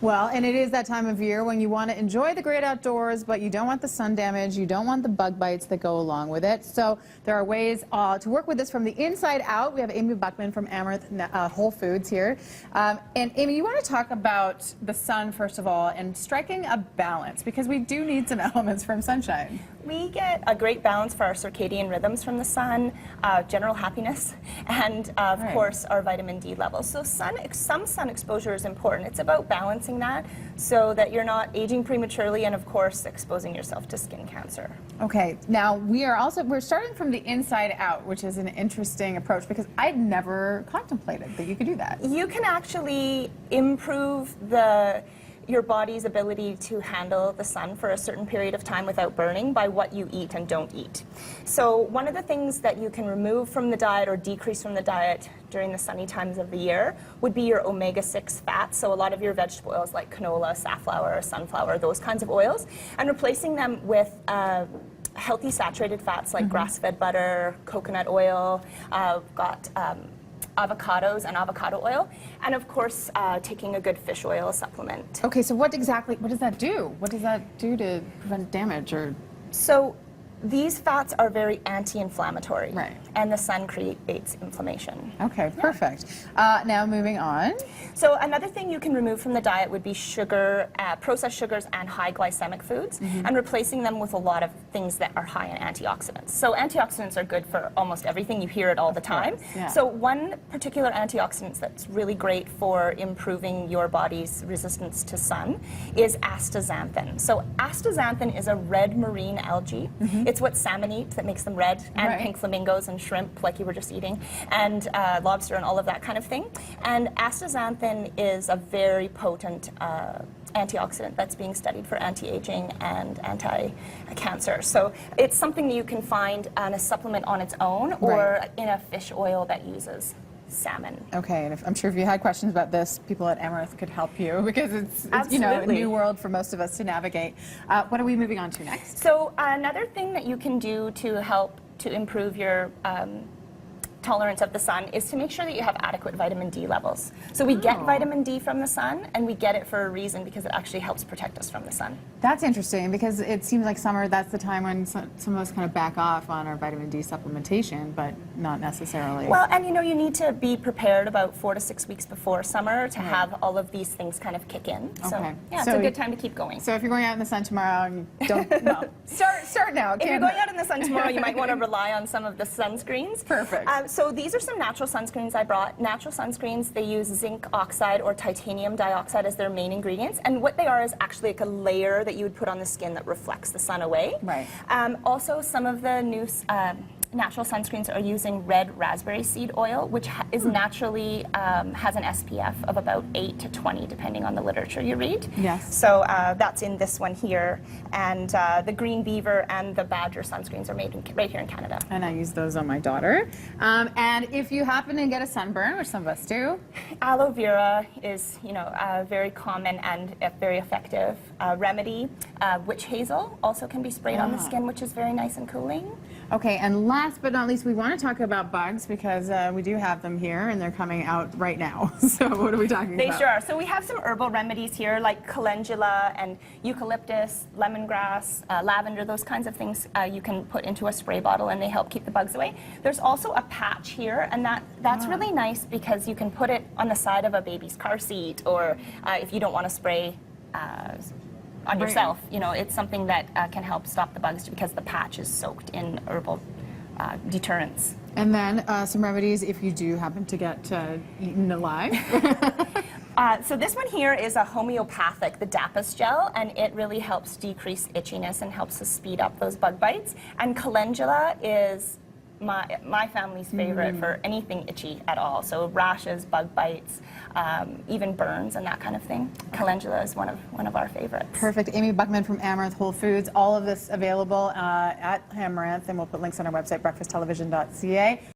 Well, and it is that time of year when you want to enjoy the great outdoors, but you don't want the sun damage, you don't want the bug bites that go along with it. So there are ways to work with this from the inside out. We have Amy Buckman from Amaranth Whole Foods here. And Amy, you want to talk about the sun, first of all, and striking a balance, because we do need some elements from sunshine. We get a great balance for our circadian rhythms from the sun, general happiness, and of course our vitamin D levels. So some sun exposure is important. It's about balancing that so that you're not aging prematurely and of course exposing yourself to skin cancer. Okay, now we're starting from the inside out, which is an interesting approach because I'd never contemplated that you could do that. You can actually improve your body's ability to handle the sun for a certain period of time without burning by what you eat and don't eat. So one of the things that you can remove from the diet or decrease from the diet during the sunny times of the year would be your omega-6 fats, so a lot of your vegetable oils like canola, safflower, sunflower, those kinds of oils, and replacing them with healthy saturated fats like grass-fed butter, coconut oil, avocados and avocado oil, and of course taking a good fish oil supplement. Okay, so what does that do? What does that do to prevent damage? So these fats are very anti-inflammatory, right, and the sun creates inflammation. Okay, perfect. Now moving on. So another thing you can remove from the diet would be sugar, processed sugars and high glycemic foods, and replacing them with a lot of things that are high in antioxidants. So antioxidants are good for almost everything. You hear it all the time. Yeah. So one particular antioxidant that's really great for improving your body's resistance to sun is astaxanthin. So astaxanthin is a red marine algae. It's what salmon eat that makes them red, and pink flamingos and shrimp, like you were just eating, and lobster and all of that kind of thing. And astaxanthin is a very potent antioxidant that's being studied for anti-aging and anti-cancer. So it's something that you can find on a supplement on its own or in a fish oil that uses salmon. Okay, and I'm sure if you had questions about this, people at Amaranth could help you because it's you know, a new world for most of us to navigate. What are we moving on to next? So another thing that you can do to help to improve your tolerance of the sun is to make sure that you have adequate vitamin D levels. So we get vitamin D from the sun, and we get it for a reason because it actually helps protect us from the sun. That's interesting because it seems like summer, that's the time when some of us kind of back off on our vitamin D supplementation, but not necessarily. Well, and you know, you need to be prepared about 4 to 6 weeks before summer to have all of these things kind of kick in. So yeah, it's a good time to keep going. So if you're going out in the sun tomorrow, and don't start now. If you're going out in the sun tomorrow, you might want to rely on some of the sunscreens. Perfect. So these are some natural sunscreens I brought. Natural sunscreens, they use zinc oxide or titanium dioxide as their main ingredients, and what they are is actually like a layer that you would put on the skin that reflects the sun away. Right. Also, some of the new natural sunscreens are using red raspberry seed oil, which is naturally has an SPF of about 8 to 20, depending on the literature you read. Yes. So that's in this one here, and the green beaver and the badger sunscreens are made right here in Canada. And I use those on my daughter. And if you happen to get a sunburn, which some of us do, aloe vera is, you know, a very common and very effective remedy. Witch hazel also can be sprayed on the skin, which is very nice and cooling. Okay, and last but not least, we want to talk about bugs because we do have them here and they're coming out right now. So what are we talking about? They sure are. So we have some herbal remedies here like calendula and eucalyptus, lemongrass, lavender, those kinds of things you can put into a spray bottle and they help keep the bugs away. There's also a patch here, and that's really nice because you can put it on the side of a baby's car seat, or if you don't want to spray on yourself, you know, it's something that can help stop the bugs because the patch is soaked in herbal deterrents. And then some remedies if you do happen to get eaten alive. So this one here is a homeopathic, the Dapis gel, and it really helps decrease itchiness and helps to speed up those bug bites. And calendula is my family's favorite for anything itchy at all. So rashes, bug bites, even burns and that kind of thing. Calendula is one of our favorites. Perfect. Amy Buckman from Amaranth Whole Foods. All of this available at Amaranth, and we'll put links on our website, breakfasttelevision.ca.